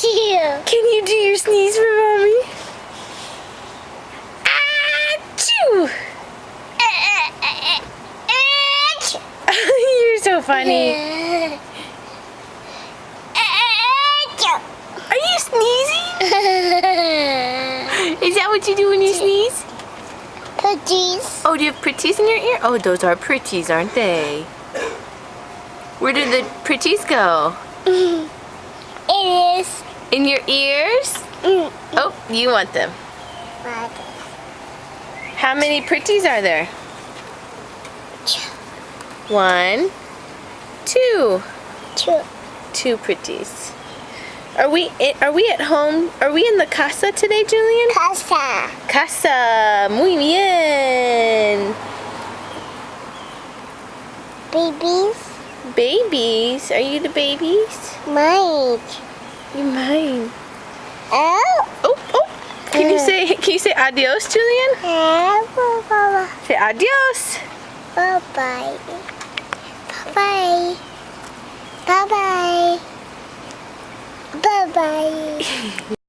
Achoo. Can you do your sneeze for mommy? Achoo! You're so funny. Are you sneezing? Is that what you do when you sneeze? Pretties. Oh, do you have pretties in your ear? Oh, those are pretties, aren't they? Where did the pretties go? It is. In your ears? Oh, you want them. How many pretties are there? 1, 2. Two pretties. Are we at home? Are we in the casa today, Julian? Casa. Casa. Muy bien. Babies. Babies. Are you the babies? Mine. You're mine. Oh. Oh. Can you say adios, Julian? Say adios. Bye-bye. Bye-bye.